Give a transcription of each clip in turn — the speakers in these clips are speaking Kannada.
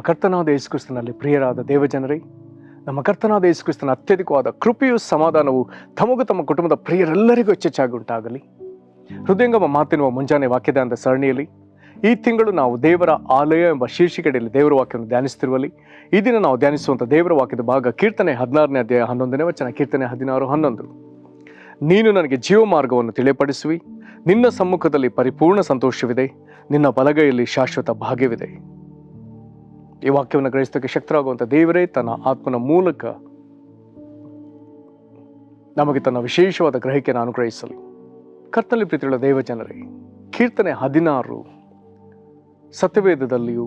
ಕರ್ತನಾದ ಯೇಸು ಕ್ರಿಸ್ತನಲ್ಲಿ ಪ್ರಿಯರಾದ ದೇವಜನರೇ, ನಮ್ಮ ಕರ್ತನಾದ ಯೇಸು ಕ್ರಿಸ್ತನ ಅತ್ಯಧಿಕವಾದ ಕೃಪೆಯು ಸಮಾಧಾನವು ತಮಗೂ ತಮ್ಮ ಕುಟುಂಬದ ಪ್ರಿಯರೆಲ್ಲರಿಗೂ ಹೆಚ್ಚೆಚ್ಚಾಗಿ ಉಂಟಾಗಲಿ. ಹೃದಯಂಗಮ ಮಾತಿನ ಮುಂಜಾನೆ ವಾಕ್ಯದ ಸರಣಿಯಲ್ಲಿ ಈ ತಿಂಗಳು ನಾವು ದೇವರ ಆಲಯ ಎಂಬ ಶೀರ್ಷಿಕೆಯಲ್ಲಿ ದೇವರ ವಾಕ್ಯವನ್ನು ಧ್ಯಾನಿಸುತ್ತಿರುವಲ್ಲಿ ಈ ದಿನ ನಾವು ಧ್ಯಾನಿಸುವಂಥ ದೇವರ ವಾಕ್ಯದ ಭಾಗ ಕೀರ್ತನೆ 16ನೇ ಅಧ್ಯಾಯ 11ನೇ ವಚನ. ಕೀರ್ತನೆ 16:11. ನೀನು ನನಗೆ ಜೀವ ಮಾರ್ಗವನ್ನು ತಿಳಿಯಪಡಿಸುವಿ, ನಿನ್ನ ಸಮ್ಮುಖದಲ್ಲಿ ಪರಿಪೂರ್ಣ ಸಂತೋಷವಿದೆ, ನಿನ್ನ ಬಲಗೈಯಲ್ಲಿ ಶಾಶ್ವತ ಭಾಗ್ಯವಿದೆ. ಈ ವಾಕ್ಯವನ್ನು ಗ್ರಹಿಸೋಕ್ಕೆ ಶಕ್ತರಾಗುವಂಥ ದೇವರೇ ತನ್ನ ಆತ್ಮನ ಮೂಲಕ ನಮಗೆ ತನ್ನ ವಿಶೇಷವಾದ ಗ್ರಹಿಕೆಯನ್ನು ಅನುಗ್ರಹಿಸಲಿ. ಕರ್ತನಲ್ಲಿ ಪ್ರೀತಿಯುಳ್ಳ ದೇವಜನರೇ, ಕೀರ್ತನೆ 16 ಸತ್ಯವೇದದಲ್ಲಿಯೂ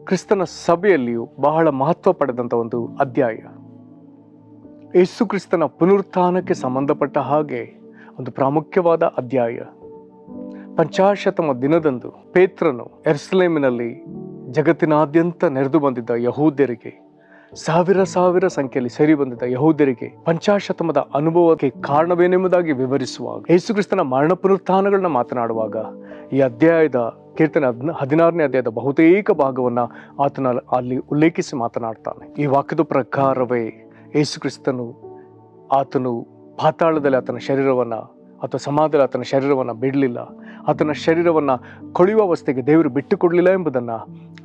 ಕ್ರಿಸ್ತನ ಸಭೆಯಲ್ಲಿಯೂ ಬಹಳ ಮಹತ್ವ ಪಡೆದಂಥ ಒಂದು ಅಧ್ಯಾಯ. ಯೇಸು ಕ್ರಿಸ್ತನ ಪುನರುತ್ಥಾನಕ್ಕೆ ಸಂಬಂಧಪಟ್ಟ ಹಾಗೆ ಒಂದು ಪ್ರಾಮುಖ್ಯವಾದ ಅಧ್ಯಾಯ. 50ನೇ ದಿನದಂದು ಪೇತ್ರನು ಯೆರೂಸಲೇಮಿನಲ್ಲಿ ಜಗತ್ತಿನಾದ್ಯಂತ ನೆರೆದು ಬಂದಿದ್ದ ಯಹೂದ್ಯರಿಗೆ, ಸಾವಿರ ಸಂಖ್ಯೆಯಲ್ಲಿ ಸೇರಿ ಬಂದಿದ್ದ ಯಹೂದ್ಯರಿಗೆ 50ನೇ ಅನುಭವಕ್ಕೆ ಕಾರಣವೇನೆಂಬುದಾಗಿ ವಿವರಿಸುವಾಗ, ಯೇಸು ಕ್ರಿಸ್ತನ ಮರಣ ಪುನರುತ್ಥಾನಗಳನ್ನ ಮಾತನಾಡುವಾಗ ಈ ಅಧ್ಯಾಯದ ಕೀರ್ತನೆ 16ನೇ ಅಧ್ಯಾಯದ ಬಹುತೇಕ ಭಾಗವನ್ನು ಅಲ್ಲಿ ಉಲ್ಲೇಖಿಸಿ ಮಾತನಾಡ್ತಾನೆ. ಈ ವಾಕ್ಯದ ಪ್ರಕಾರವೇ ಯೇಸು ಕ್ರಿಸ್ತನು ಆತನು ಪಾತಾಳದಲ್ಲಿ ಆತನ ಶರೀರವನ್ನು ಅಥವಾ ಸಮಾಧಿಯಲ್ಲಿ ಆತನ ಶರೀರವನ್ನು ಬಿಡಲಿಲ್ಲ, ಆತನ ಶರೀರವನ್ನು ಕೊಳೆಯುವ ಅವಸ್ಥೆಗೆ ದೇವರು ಬಿಟ್ಟು ಕೊಡಲಿಲ್ಲ ಎಂಬುದನ್ನು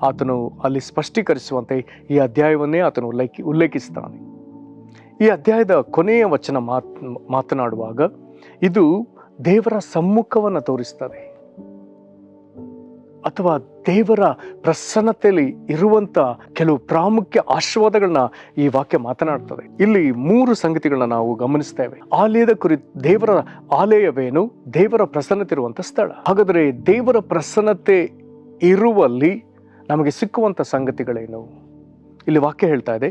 ಆತನು ಅಲ್ಲಿ ಸ್ಪಷ್ಟೀಕರಿಸುವಂತೆ ಈ ಅಧ್ಯಾಯವನ್ನೇ ಆತನು ಉಲ್ಲೇಖಿಸ್ತಾನೆ. ಈ ಅಧ್ಯಾಯದ ಕೊನೆಯ ವಚನ ಮಾತನಾಡುವಾಗ ಇದು ದೇವರ ಸಮ್ಮುಖವನ್ನು ತೋರಿಸ್ತದೆ, ಅಥವಾ ದೇವರ ಪ್ರಸನ್ನತೆಯಲ್ಲಿ ಇರುವಂತ ಕೆಲವು ಪ್ರಾಮುಖ್ಯ ಆಶೀರ್ವಾದಗಳನ್ನ ಈ ವಾಕ್ಯ ಮಾತನಾಡ್ತದೆ. ಇಲ್ಲಿ 3 ಸಂಗತಿಗಳನ್ನ ನಾವು ಗಮನಿಸ್ತೇವೆ. ಆಲಯದ ದೇವರ ಆಲಯವೇನು? ದೇವರ ಪ್ರಸನ್ನತೆ ಇರುವಂತ ಸ್ಥಳ. ಹಾಗಾದರೆ ದೇವರ ಪ್ರಸನ್ನತೆ ಇರುವಲ್ಲಿ ನಮಗೆ ಸಿಕ್ಕುವಂತ ಸಂಗತಿಗಳೇನು? ಇಲ್ಲಿ ವಾಕ್ಯ ಹೇಳ್ತಾ ಇದೆ,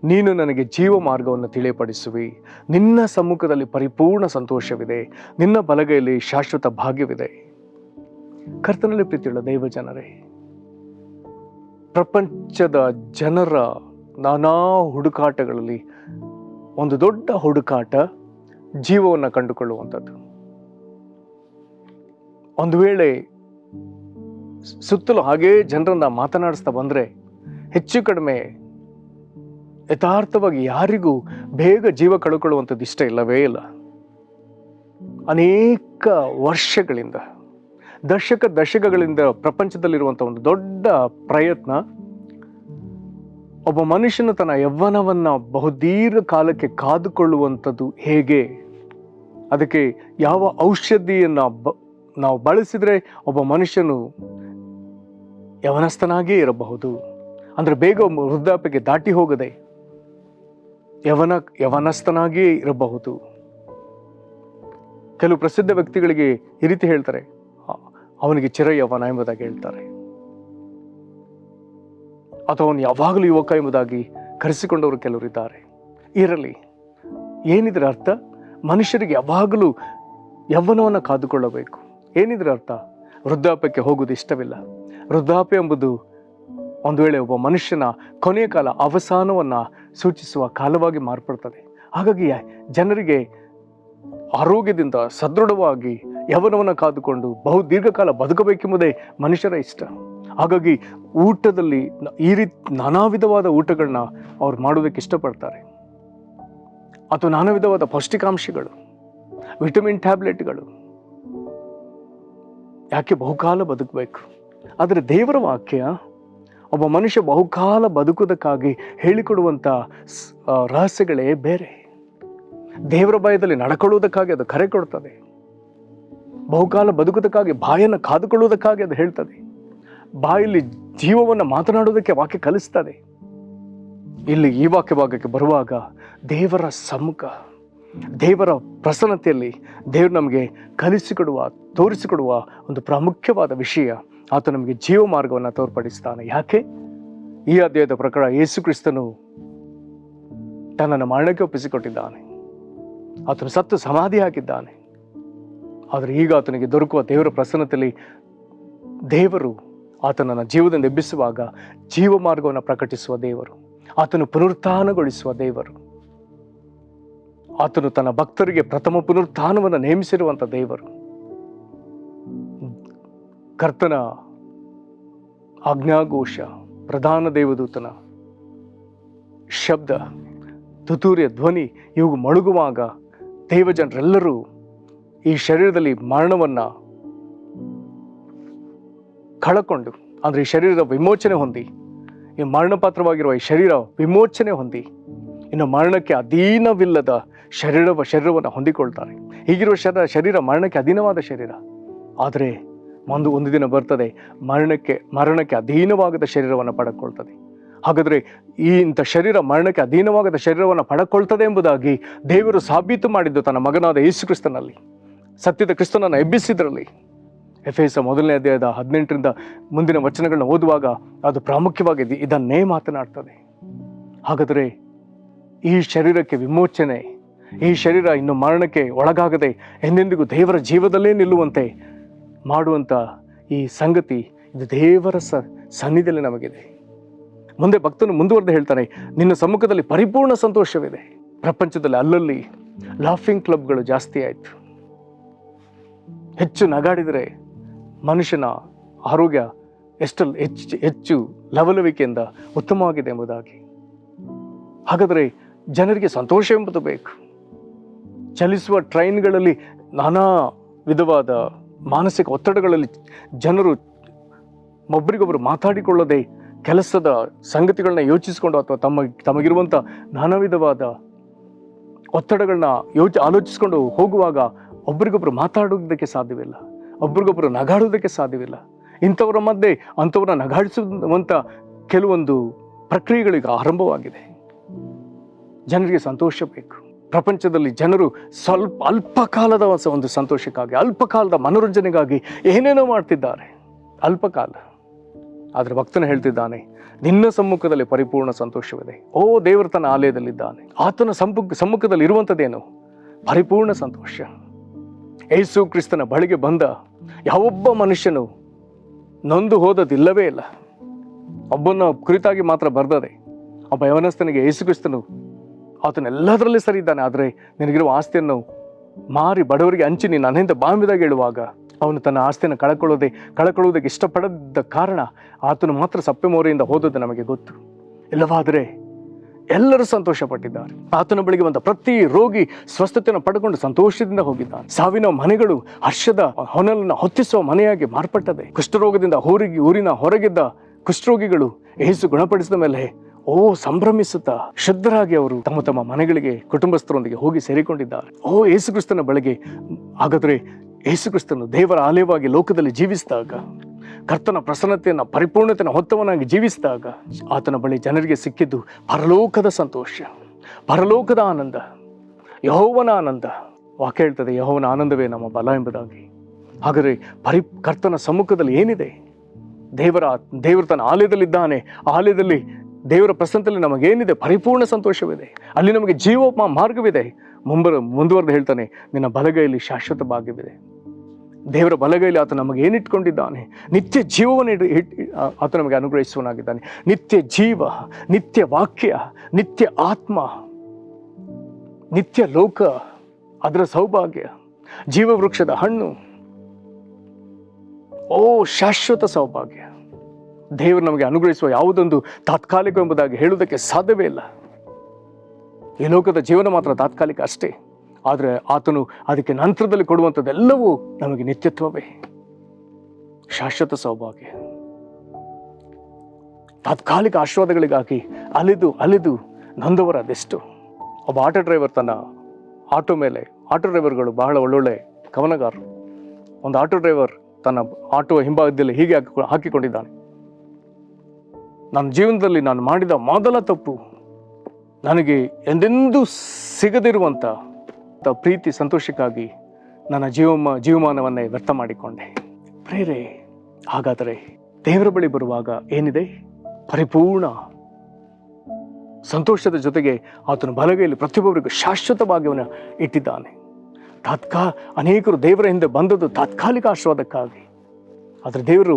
ನೀನು ನನಗೆ ಜೀವ ಮಾರ್ಗವನ್ನು ತಿಳಿಯಪಡಿಸುವಿ, ನಿನ್ನ ಸಮ್ಮುಖದಲ್ಲಿ ಪರಿಪೂರ್ಣ ಸಂತೋಷವಿದೆ, ನಿನ್ನ ಬಲಗೈಯಲ್ಲಿ ಶಾಶ್ವತ ಭಾಗ್ಯವಿದೆ. ಕರ್ತನಲ್ಲಿ ಪ್ರೀತಿಯುಳ್ಳ ದೈವ ಜನರೇ, ಪ್ರಪಂಚದ ಜನರ ನಾನಾ ಹುಡುಕಾಟಗಳಲ್ಲಿ ಒಂದು ದೊಡ್ಡ ಹುಡುಕಾಟ ಜೀವವನ್ನು ಕಂಡುಕೊಳ್ಳುವಂಥದ್ದು. ಒಂದು ವೇಳೆ ಸುತ್ತಲೂ ಹಾಗೇ ಜನರನ್ನ ಮಾತನಾಡಿಸ್ತಾ ಬಂದರೆ ಹೆಚ್ಚು ಕಡಿಮೆ ಯಥಾರ್ಥವಾಗಿ ಯಾರಿಗೂ ಬೇಗ ಜೀವ ಕಳ್ಕೊಳ್ಳುವಂಥದ್ದು ಇಷ್ಟ ಇಲ್ಲವೇ ಇಲ್ಲ. ಅನೇಕ ವರ್ಷಗಳಿಂದ ದಶಕಗಳಿಂದ ಪ್ರಪಂಚದಲ್ಲಿರುವಂಥ ಒಂದು ದೊಡ್ಡ ಪ್ರಯತ್ನ, ಒಬ್ಬ ಮನುಷ್ಯನು ತನ್ನ ಯೌವನವನ್ನು ಬಹುದೀರ್ಘ ಕಾಲಕ್ಕೆ ಕಾದುಕೊಳ್ಳುವಂಥದ್ದು ಹೇಗೆ, ಅದಕ್ಕೆ ಯಾವ ಔಷಧಿಯನ್ನು ನಾವು ಬಳಸಿದರೆ ಒಬ್ಬ ಮನುಷ್ಯನು ಯವನಸ್ಥನಾಗಿಯೇ ಇರಬಹುದು, ಅಂದರೆ ಬೇಗ ವೃದ್ಧಾಪ್ಯಕ್ಕೆ ದಾಟಿ ಹೋಗದೆ ಯವನಸ್ಥನಾಗಿಯೇ ಇರಬಹುದು. ಕೆಲವು ಪ್ರಸಿದ್ಧ ವ್ಯಕ್ತಿಗಳಿಗೆ ಈ ರೀತಿ ಹೇಳ್ತಾರೆ, ಅವನಿಗೆ ಚಿರಯೌವನ ಎಂಬುದಾಗಿ ಹೇಳ್ತಾರೆ, ಅಥವಾ ಅವನು ಯಾವಾಗಲೂ ಯುವಕ ಎಂಬುದಾಗಿ ಕರೆಸಿಕೊಂಡವರು ಕೆಲವರಿದ್ದಾರೆ. ಇರಲಿ, ಏನಿದ್ರ ಅರ್ಥ? ಮನುಷ್ಯರಿಗೆ ಯಾವಾಗಲೂ ಯೌವನವನ್ನು ಕಾದುಕೊಳ್ಳಬೇಕು. ಏನಿದ್ರ ಅರ್ಥ? ವೃದ್ಧಾಪ್ಯಕ್ಕೆ ಹೋಗುವುದು ಇಷ್ಟವಿಲ್ಲ. ವೃದ್ಧಾಪ್ಯ ಎಂಬುದು ಒಂದು ವೇಳೆ ಒಬ್ಬ ಮನುಷ್ಯನ ಕೊನೆಯ ಕಾಲ, ಅವಸಾನವನ್ನು ಸೂಚಿಸುವ ಕಾಲವಾಗಿ ಮಾರ್ಪಡ್ತದೆ. ಹಾಗಾಗಿ ಜನರಿಗೆ ಆರೋಗ್ಯದಿಂದ ಸದೃಢವಾಗಿ ಯೌವನವನ್ನು ಕಾದುಕೊಂಡು ಬಹು ದೀರ್ಘಕಾಲ ಬದುಕಬೇಕೆಂಬುದೇ ಮನುಷ್ಯರ ಇಷ್ಟ. ಹಾಗಾಗಿ ಊಟದಲ್ಲಿ ಈ ರೀತಿ ನಾನಾ ವಿಧವಾದ ಊಟಗಳನ್ನ ಅವ್ರು ಮಾಡೋದಕ್ಕೆ ಇಷ್ಟಪಡ್ತಾರೆ, ಅಥವಾ ನಾನಾ ವಿಧವಾದ ಪೌಷ್ಟಿಕಾಂಶಗಳು, ವಿಟಮಿನ್ ಟ್ಯಾಬ್ಲೆಟ್ಗಳು. ಯಾಕೆ? ಬಹುಕಾಲ ಬದುಕಬೇಕು. ಆದರೆ ದೇವರ ವಾಕ್ಯ ಒಬ್ಬ ಮನುಷ್ಯ ಬಹುಕಾಲ ಬದುಕುವುದಕ್ಕಾಗಿ ಹೇಳಿಕೊಡುವಂಥ ರಹಸ್ಯಗಳೇ ಬೇರೆ. ದೇವರ ಭಯದಲ್ಲಿ ನಡ್ಕೊಳ್ಳುವುದಕ್ಕಾಗಿ ಅದು ಕರೆ ಕೊಡ್ತದೆ. ಬಹುಕಾಲ ಬದುಕುವುದಕ್ಕಾಗಿ, ಬಾಯನ್ನು ಕಾದುಕೊಳ್ಳುವುದಕ್ಕಾಗಿ ಅದು ಹೇಳ್ತದೆ. ಬಾಯಲ್ಲಿ ಜೀವವನ್ನು ಮಾತನಾಡುವುದಕ್ಕೆ ವಾಕ್ಯ ಕಲಿಸ್ತದೆ. ಇಲ್ಲಿ ಈ ವಾಕ್ಯ ಭಾಗಕ್ಕೆ ಬರುವಾಗ ದೇವರ ಸಮ್ಮುಖ, ದೇವರ ಪ್ರಸನ್ನತೆಯಲ್ಲಿ ದೇವರು ನಮಗೆ ತೋರಿಸಿಕೊಡುವ ಒಂದು ಪ್ರಾಮುಖ್ಯವಾದ ವಿಷಯ, ಆತ ನಮಗೆ ಜೀವ ಮಾರ್ಗವನ್ನು ತೋರ್ಪಡಿಸ್ತಾನೆ. ಯಾಕೆ? ಈ ಅಧ್ಯಾಯದ ಪ್ರಕಾರ ಯೇಸು ಕ್ರಿಸ್ತನು ತನ್ನನ್ನು ಮರಣಕ್ಕೆ ಒಪ್ಪಿಸಿಕೊಟ್ಟಿದ್ದಾನೆ, ಆತನು ಸತ್ತು ಸಮಾಧಿ ಹಾಕಿದ್ದಾನೆ. ಆದರೆ ಈಗ ಆತನಿಗೆ ದೊರಕುವ ದೇವರ ಪ್ರಸನ್ನತೆಯಲ್ಲಿ ದೇವರು ಆತನನ್ನು ಜೀವದಿಂದ ಎಬ್ಬಿಸುವಾಗ ಜೀವ ಮಾರ್ಗವನ್ನು ಪ್ರಕಟಿಸುವ ದೇವರು, ಆತನು ಪುನರುತ್ಥಾನಗೊಳಿಸುವ ದೇವರು, ಆತನು ತನ್ನ ಭಕ್ತರಿಗೆ ಪ್ರಥಮ ಪುನರುತ್ಥಾನವನ್ನು ನೇಮಿಸಿರುವಂಥ ದೇವರು. ಕರ್ತನ ಆಜ್ಞಾಘೋಷ ಪ್ರಧಾನ ದೇವದೂತನ ಶಬ್ದ, ತುತೂರಿಯ ಧ್ವನಿ ಇವು ಮೊಳಗುವಾಗ ದೇವಜನರೆಲ್ಲರೂ ಈ ಶರೀರದಲ್ಲಿ ಮರಣವನ್ನು ಕಳಕೊಂಡು, ಅಂದರೆ ಈ ಶರೀರದ ವಿಮೋಚನೆ ಹೊಂದಿ, ಈ ಮರಣಪಾತ್ರವಾಗಿರುವ ಈ ಶರೀರ ವಿಮೋಚನೆ ಹೊಂದಿ ಇನ್ನು ಮರಣಕ್ಕೆ ಅಧೀನವಿಲ್ಲದ ಶರೀರವನ್ನು ಹೊಂದಿಕೊಳ್ತಾರೆ. ಹೀಗಿರುವ ಶರೀರ ಮರಣಕ್ಕೆ ಅಧೀನವಾದ ಶರೀರ. ಆದರೆ ಒಂದು ದಿನ ಬರ್ತದೆ, ಮರಣಕ್ಕೆ ಅಧೀನವಾಗದ ಶರೀರವನ್ನು ಪಡ್ಕೊಳ್ತದೆ. ಹಾಗಾದರೆ ಇಂಥ ಶರೀರ ಮರಣಕ್ಕೆ ಅಧೀನವಾಗದ ಶರೀರವನ್ನು ಪಡ್ಕೊಳ್ತದೆ ಎಂಬುದಾಗಿ ದೇವರು ಸಾಬೀತು ಮಾಡಿದ್ದು ತನ್ನ ಮಗನಾದ ಯೇಸು ಕ್ರಿಸ್ತನಲ್ಲಿ, ಸತ್ಯದ ಕ್ರಿಸ್ತನನ್ನು ಎಬ್ಬಿಸಿದ್ರಲ್ಲಿ. ಎಫೆಸ 1ನೇ ಅಧ್ಯಾಯದ 18ರಿಂದ ಮುಂದಿನ ವಚನಗಳನ್ನ ಓದುವಾಗ ಅದು ಪ್ರಾಮುಖ್ಯವಾಗಿ ಇದನ್ನೇ ಮಾತನಾಡ್ತದೆ. ಹಾಗಾದರೆ ಈ ಶರೀರಕ್ಕೆ ವಿಮೋಚನೆ, ಈ ಶರೀರ ಇನ್ನು ಮರಣಕ್ಕೆ ಒಳಗಾಗದೆ ಎಂದೆಂದಿಗೂ ದೇವರ ಜೀವದಲ್ಲೇ ನಿಲ್ಲುವಂತೆ ಮಾಡುವಂಥ ಈ ಸಂಗತಿ, ಇದು ದೇವರ ಸನ್ನಿಧಿಯಲ್ಲಿ ನಮಗಿದೆ. ಮುಂದೆ ಭಕ್ತನು ಮುಂದುವರೆದು ಹೇಳ್ತಾನೆ, ನಿನ್ನ ಸಮ್ಮುಖದಲ್ಲಿ ಪರಿಪೂರ್ಣ ಸಂತೋಷವಿದೆ. ಪ್ರಪಂಚದಲ್ಲಿ ಅಲ್ಲಲ್ಲಿ ಲಾಫಿಂಗ್ ಕ್ಲಬ್ಗಳು ಜಾಸ್ತಿ ಆಯಿತು. ಹೆಚ್ಚು ನಗಾಡಿದರೆ ಮನುಷ್ಯನ ಆರೋಗ್ಯ ಹೆಚ್ಚು ಲವಲವಿಕೆಯಿಂದ ಉತ್ತಮವಾಗಿದೆ ಎಂಬುದಾಗಿ. ಹಾಗಾದರೆ ಜನರಿಗೆ ಸಂತೋಷ ಎಂಬುದು ಬೇಕು. ಚಲಿಸುವ ಟ್ರೈನ್ಗಳಲ್ಲಿ ನಾನಾ ವಿಧವಾದ ಮಾನಸಿಕ ಒತ್ತಡಗಳಲ್ಲಿ ಜನರು ಒಬ್ಬರಿಗೊಬ್ಬರು ಮಾತಾಡಿಕೊಳ್ಳದೆ ಕೆಲಸದ ಸಂಗತಿಗಳನ್ನ ಯೋಚಿಸಿಕೊಂಡು ಅಥವಾ ತಮಗಿರುವಂಥ ನಾನಾ ವಿಧವಾದ ಒತ್ತಡಗಳನ್ನ ಆಲೋಚಿಸಿಕೊಂಡು ಹೋಗುವಾಗ ಒಬ್ಬರಿಗೊಬ್ಬರು ಮಾತಾಡುವುದಕ್ಕೆ ಸಾಧ್ಯವಿಲ್ಲ, ಒಬ್ರಿಗೊಬ್ಬರು ನಗಾಡುವುದಕ್ಕೆ ಸಾಧ್ಯವಿಲ್ಲ. ಇಂಥವರ ಮಧ್ಯೆ ಅಂಥವ್ರನ್ನ ನಗಾಡಿಸುವಂಥ ಕೆಲವೊಂದು ಪ್ರಕ್ರಿಯೆಗಳೀಗ ಆರಂಭವಾಗಿದೆ. ಜನರಿಗೆ ಸಂತೋಷ ಬೇಕು. ಪ್ರಪಂಚದಲ್ಲಿ ಜನರು ಅಲ್ಪ ಕಾಲದ ಒಂದು ಸಂತೋಷಕ್ಕಾಗಿ, ಅಲ್ಪ ಕಾಲದ ಮನೋರಂಜನೆಗಾಗಿ ಏನೇನೋ ಮಾಡ್ತಿದ್ದಾರೆ, ಅಲ್ಪಕಾಲ. ಆದರೆ ಭಕ್ತನು ಹೇಳ್ತಿದ್ದಾನೆ, ನಿನ್ನ ಸಮ್ಮುಖದಲ್ಲಿ ಪರಿಪೂರ್ಣ ಸಂತೋಷವಿದೆ. ಓ, ದೇವರು ತನ್ನ ಆಲಯದಲ್ಲಿದ್ದಾನೆ. ಆತನ ಸಮ್ಮುಖದಲ್ಲಿ ಇರುವಂಥದ್ದೇನು? ಪರಿಪೂರ್ಣ ಸಂತೋಷ. ಯೇಸು ಕ್ರಿಸ್ತನ ಬಳಿಗೆ ಬಂದ ಯಾವೊಬ್ಬ ಮನುಷ್ಯನು ನೊಂದು ಹೋದದಿಲ್ಲವೇ ಇಲ್ಲ. ಒಬ್ಬನ ಕುರಿತಾಗಿ ಮಾತ್ರ ಬರ್ದದೆ, ಒಬ್ಬ ಯವನಸ್ಥನಿಗೆ ಯೇಸು ಕ್ರಿಸ್ತನು ಆತನೆಲ್ಲದರಲ್ಲಿ ಸರಿ ಇದ್ದಾನೆ, ಆದರೆ ನಿನಗಿರುವ ಆಸ್ತಿಯನ್ನು ಮಾರಿ ಬಡವರಿಗೆ ಹಂಚಿ ನೀನು ನನ್ನಿಂದ ಬಾಂಬಿದಾಗ ಹೇಳುವಾಗ ಅವನು ತನ್ನ ಆಸ್ತಿಯನ್ನು ಕಳಕೊಳ್ಳುವುದಕ್ಕೆ ಇಷ್ಟಪಡದ ಕಾರಣ ಆತನು ಮಾತ್ರ ಸಪ್ಪೆ ಮೋರೆಯಿಂದ ಹೋದದ್ದು ನಮಗೆ ಗೊತ್ತು. ಇಲ್ಲವಾದರೆ ಎಲ್ಲರೂ ಸಂತೋಷ ಪಟ್ಟಿದ್ದಾರೆ. ಆತನ ಬಳಿಗೆ ಬಂದ ಪ್ರತಿ ರೋಗಿ ಸ್ವಸ್ಥತೆಯನ್ನು ಪಡೆದುಕೊಂಡು ಸಂತೋಷದಿಂದ ಹೋಗಿದ್ದಾನೆ. ಸಾವಿನ ಮನೆಗಳು ಹರ್ಷದ ಹೊನಲನ್ನು ಹೊತ್ತಿಸುವ ಮನೆಯಾಗಿ ಮಾರ್ಪಟ್ಟದೆ. ಕುಷ್ಠರೋಗದಿಂದ ಊರಿನ ಹೊರಗಿದ್ದ ಕುಷ್ಠರೋಗಿಗಳು ಯೇಸು ಗುಣಪಡಿಸಿದ ಮೇಲೆ ಸಂಭ್ರಮಿಸುತ್ತಾ ಶುದ್ಧರಾಗಿ ಅವರು ತಮ್ಮ ಮನೆಗಳಿಗೆ ಕುಟುಂಬಸ್ಥರೊಂದಿಗೆ ಹೋಗಿ ಸೇರಿಕೊಂಡಿದ್ದಾರೆ. ಯೇಸು ಕ್ರಿಸ್ತನ ಬಳಿಗೆ. ಹಾಗಾದರೆ ಯೇಸು ಕ್ರಿಸ್ತನು ದೇವರ ಆಲಯವಾಗಿ ಲೋಕದಲ್ಲಿ ಜೀವಿಸಿದಾಗ, ಕರ್ತನ ಪ್ರಸನ್ನತೆಯನ್ನು ಪರಿಪೂರ್ಣತೆಯನ್ನು ಹೊತ್ತವನಾಗಿ ಜೀವಿಸಿದಾಗ ಆತನ ಬಳಿ ಜನರಿಗೆ ಸಿಕ್ಕಿದ್ದು ಪರಲೋಕದ ಸಂತೋಷ, ಪರಲೋಕದ ಆನಂದ, ಯೆಹೋವನ ಆನಂದ. ವಾಕ್ಯ ಹೇಳ್ತದೆ, ಯೆಹೋವನ ಆನಂದವೇ ನಮ್ಮ ಬಲ ಎಂಬುದಾಗಿ. ಹಾಗಾದರೆ ಕರ್ತನ ಸಮ್ಮುಖದಲ್ಲಿ ಏನಿದೆ? ದೇವರು ತನ್ನ ಆಲಯದಲ್ಲಿದ್ದಾನೆ. ಆಲಯದಲ್ಲಿ ದೇವರ ಪ್ರಸನ್ನತೆಯಲ್ಲಿ ನಮಗೇನಿದೆ? ಪರಿಪೂರ್ಣ ಸಂತೋಷವಿದೆ. ಅಲ್ಲಿ ನಮಗೆ ಜೀವ ಮಾರ್ಗವಿದೆ. ಮುಂದುವರೆದು ಹೇಳ್ತಾನೆ, ನಿನ್ನ ಬಲಗೈಯಲ್ಲಿ ಶಾಶ್ವತ ಭಾಗ್ಯವಿದೆ. ದೇವರ ಬಲಗೈಯಲ್ಲಿ ಆತ ನಮಗೆ ಏನಿಟ್ಕೊಂಡಿದ್ದಾನೆ? ನಿತ್ಯ ಜೀವವನ್ನು ಆತ ನಮಗೆ ಅನುಗ್ರಹಿಸುವನಾಗಿದ್ದಾನೆ. ನಿತ್ಯ ಜೀವ, ನಿತ್ಯ ವಾಕ್ಯ, ನಿತ್ಯ ಆತ್ಮ, ನಿತ್ಯ ಲೋಕ, ಅದರ ಸೌಭಾಗ್ಯ, ಜೀವವೃಕ್ಷದ ಹಣ್ಣು. ಶಾಶ್ವತ ಸೌಭಾಗ್ಯ ದೇವರು ನಮಗೆ ಅನುಗ್ರಹಿಸುವ ಯಾವುದೊಂದು ತಾತ್ಕಾಲಿಕ ಎಂಬುದಾಗಿ ಹೇಳುವುದಕ್ಕೆ ಸಾಧ್ಯವೇ ಇಲ್ಲ. ಈ ಲೋಕದ ಜೀವನ ಮಾತ್ರ ತಾತ್ಕಾಲಿಕ ಅಷ್ಟೇ. ಆದರೆ ಆತನು ಅದಕ್ಕೆ ನಂತರದಲ್ಲಿ ಕೊಡುವಂಥದ್ದೆಲ್ಲವೂ ನಮಗೆ ನಿತ್ಯತ್ವವೇ, ಶಾಶ್ವತ ಸೌಭಾಗ್ಯ. ತಾತ್ಕಾಲಿಕ ಆಶೀರ್ವಾದಗಳಿಗಾಗಿ ಅಲೆದು ನೊಂದವರ ಅದೆಷ್ಟು. ಒಬ್ಬ ಆಟೋ ಡ್ರೈವರ್ ತನ್ನ ಆಟೋ ಡ್ರೈವರ್ಗಳು ಬಹಳ ಒಳ್ಳೊಳ್ಳೆ ಕವನಗಾರರು. ಒಂದು ಆಟೋ ಡ್ರೈವರ್ ತನ್ನ ಆಟೋ ಹಿಂಭಾಗದಲ್ಲಿ ಹೀಗೆ ಹಾಕಿಕೊಂಡಿದ್ದಾನೆ, ನನ್ನ ಜೀವನದಲ್ಲಿ ನಾನು ಮಾಡಿದ ಮೊದಲ ತಪ್ಪು, ನನಗೆ ಎಂದೆಂದೂ ಸಿಗದಿರುವಂಥ ಪ್ರೀತಿ ಸಂತೋಷಕ್ಕಾಗಿ ನನ್ನ ಜೀವಮಾನವನ್ನೇ ವ್ಯರ್ಥ ಮಾಡಿಕೊಂಡೆ. ಪ್ರೇರೆ, ಹಾಗಾದರೆ ದೇವರ ಬಳಿ ಬರುವಾಗ ಏನಿದೆ? ಪರಿಪೂರ್ಣ ಸಂತೋಷದ ಜೊತೆಗೆ ಆತನ ಬಲಗೈಯಲ್ಲಿ ಪ್ರತಿಯೊಬ್ಬರಿಗೂ ಶಾಶ್ವತ ಭಾಗ್ಯವನ್ನು ಇಟ್ಟಿದ್ದಾನೆ. ಅನೇಕರು ದೇವರ ಹಿಂದೆ ಬಂದದ್ದು ತಾತ್ಕಾಲಿಕ ಆಶೀರ್ವಾದಕ್ಕಾಗಿ. ಆದರೆ ದೇವರು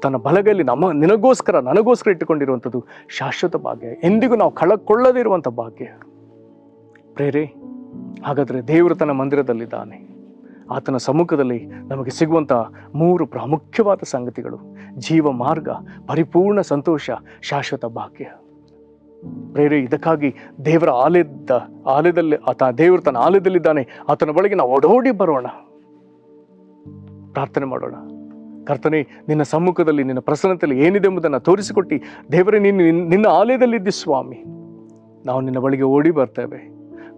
ತನ್ನ ಬಲಗೈಯಲ್ಲಿ ನನಗೋಸ್ಕರ ಇಟ್ಟುಕೊಂಡಿರುವಂಥದ್ದು ಶಾಶ್ವತ ಭಾಗ್ಯ, ಎಂದಿಗೂ ನಾವು ಕಳಕೊಳ್ಳದೇ ಇರುವಂಥ ಭಾಗ್ಯ. ಪ್ರೇರೆ, ಹಾಗಾದರೆ ದೇವರು ತನ್ನ ಮಂದಿರದಲ್ಲಿದ್ದಾನೆ. ಆತನ ಸಮ್ಮುಖದಲ್ಲಿ ನಮಗೆ ಸಿಗುವಂಥ 3 ಪ್ರಾಮುಖ್ಯವಾದ ಸಂಗತಿಗಳು: ಜೀವ ಮಾರ್ಗ, ಪರಿಪೂರ್ಣ ಸಂತೋಷ, ಶಾಶ್ವತ ಭಾಗ್ಯ. ಪ್ರೇರೆ, ಇದಕ್ಕಾಗಿ ದೇವರ ಆಲಯದಲ್ಲಿ ದೇವರು ತನ್ನ ಆಲಯದಲ್ಲಿದ್ದಾನೆ. ಆತನ ಬಳಿಗೆ ನಾವು ಓಡೋಡಿ ಬರೋಣ, ಪ್ರಾರ್ಥನೆ ಮಾಡೋಣ. ಕರ್ತನೇ, ನಿನ್ನ ಸಮ್ಮುಖದಲ್ಲಿ, ನಿನ್ನ ಪ್ರಸನ್ನತೆಯಲ್ಲಿ ಏನಿದೆ ಎಂಬುದನ್ನು ತೋರಿಸಿಕೊಟ್ಟು, ದೇವರೇ, ನೀನು ನಿನ್ನ ಆಲಯದಲ್ಲಿದ್ದಿ ಸ್ವಾಮಿ, ನಾವು ನಿನ್ನ ಬಳಿಗೆ ಓಡಿ ಬರ್ತೇವೆ.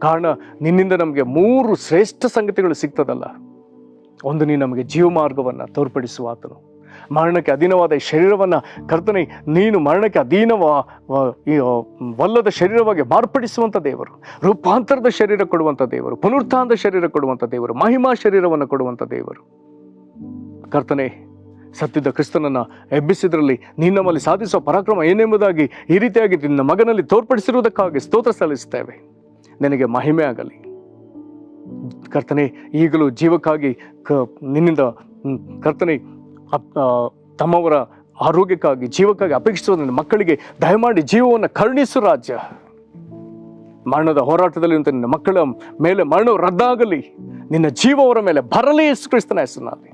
ಕಾರಣ, ನಿನ್ನಿಂದ ನಮಗೆ 3 ಶ್ರೇಷ್ಠ ಸಂಗತಿಗಳು ಸಿಗ್ತದಲ್ಲ. ಒಂದು, ನೀನು ನಮಗೆ ಜೀವ ಮಾರ್ಗವನ್ನು ತೋರ್ಪಡಿಸುವ ಆತನು. ಮರಣಕ್ಕೆ ಅಧೀನವಾದ ಈ ಶರೀರವನ್ನು ಕರ್ತನೆ, ನೀನು ಮರಣಕ್ಕೆ ಅಧೀನವಲ್ಲದ ಶರೀರವಾಗಿ ಮಾರ್ಪಡಿಸುವಂಥ ದೇವರು, ರೂಪಾಂತರದ ಶರೀರ ಕೊಡುವಂಥ ದೇವರು, ಪುನರುತ್ಥಾನದ ಶರೀರ ಕೊಡುವಂಥ ದೇವರು, ಮಹಿಮಾ ಶರೀರವನ್ನು ಕೊಡುವಂಥ ದೇವರು. ಕರ್ತನೆ, ಸತ್ಯದ ಕ್ರಿಸ್ತನನ್ನು ಎಬ್ಬಿಸಿದ್ರಲ್ಲಿ ನೀನು ನಮ್ಮಲ್ಲಿ ಸಾಧಿಸುವ ಪರಾಕ್ರಮ ಏನೆಂಬುದಾಗಿ ಈ ರೀತಿಯಾಗಿ ನಿನ್ನ ಮಗನಲ್ಲಿ ತೋರ್ಪಡಿಸಿರುವುದಕ್ಕಾಗಿ ಸ್ತೋತ್ರ ಸಲ್ಲಿಸ್ತೇವೆ. ನಿನಗೆ ಮಹಿಮೆ ಆಗಲಿ ಕರ್ತನೆ. ಈಗಲೂ ಜೀವಕ್ಕಾಗಿ ನಿನ್ನಿಂದ ಕರ್ತನೆ ತಮ್ಮವರ ಆರೋಗ್ಯಕ್ಕಾಗಿ, ಜೀವಕ್ಕಾಗಿ ಅಪೇಕ್ಷಿಸುವ ನನ್ನ ಮಕ್ಕಳಿಗೆ ದಯಮಾಡಿ ಜೀವವನ್ನು ಕರುಣಿಸು ರಾಜ್ಯ. ಮರಣದ ಹೋರಾಟದಲ್ಲಿ ನಿನ್ನ ಮಕ್ಕಳ ಮೇಲೆ ಮರಣವು ರದ್ದಾಗಲಿ, ನಿನ್ನ ಜೀವ ಅವರ ಮೇಲೆ ಬರಲಿ ಯೇಸು ಕ್ರಿಸ್ತನ ಹೆಸರಿನಲ್ಲಿ.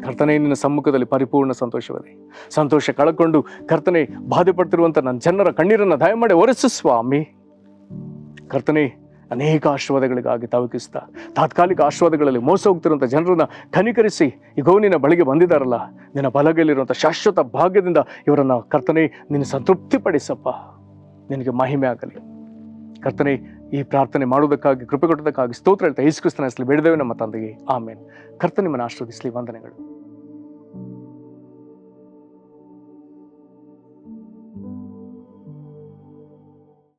ಕರ್ತನೆ, ನಿನ್ನ ಸಮ್ಮುಖದಲ್ಲಿ ಪರಿಪೂರ್ಣ ಸಂತೋಷವಿದೆ. ಸಂತೋಷ ಕಳಕೊಂಡು ಕರ್ತನೆ, ಬಾಧೆ ಪಡ್ತಿರುವಂಥ ನನ್ನ ಜನರ ಕಣ್ಣೀರನ್ನು ದಯಮಾಡಿ ಒರೆಸು ಸ್ವಾಮಿ. ಕರ್ತನೆ, ಅನೇಕ ಆಶೀರ್ವಾದಗಳಿಗಾಗಿ ತವಕಿಸ್ತಾ ತಾತ್ಕಾಲಿಕ ಆಶೀರ್ವಾದಗಳಲ್ಲಿ ಮೋಸ ಹೋಗ್ತಿರುವಂಥ ಜನರನ್ನು ಕನಿಕರಿಸಿ, ಈಗೋ ನಿನ್ನ ಬಳಿಗೆ ಬಂದಿದ್ದಾರಲ್ಲ, ನಿನ್ನ ಬಲಗೈಲಿರುವಂಥ ಶಾಶ್ವತ ಭಾಗ್ಯದಿಂದ ಇವರನ್ನು ಕರ್ತನೆ ನಿನ್ನ ಸಂತೃಪ್ತಿಪಡಿಸಪ್ಪ. ನಿನಗೆ ಮಹಿಮೆ ಆಗಲಿ ಕರ್ತನೆ. ಈ ಪ್ರಾರ್ಥನೆ ಮಾಡುವುದಕ್ಕಾಗಿ, ಕೃಪೆ ಕೊಟ್ಟದಕ್ಕಾಗಿ ಸ್ತೋತ್ರ ಹೇಳ್ತಾ ಯೇಸು ಕ್ರಿಸ್ತನ ಹೆಸರಲ್ಲಿ ಬೇಡಿದ್ದೇವೆ ನಮ್ಮ ತಂದೆಗೆ, ಆಮೇನ್. ಕರ್ತನೆ ನಿಮ್ಮನ್ನು ಆಶೀರ್ವದಿಸಲಿ. ವಂದನೆಗಳು.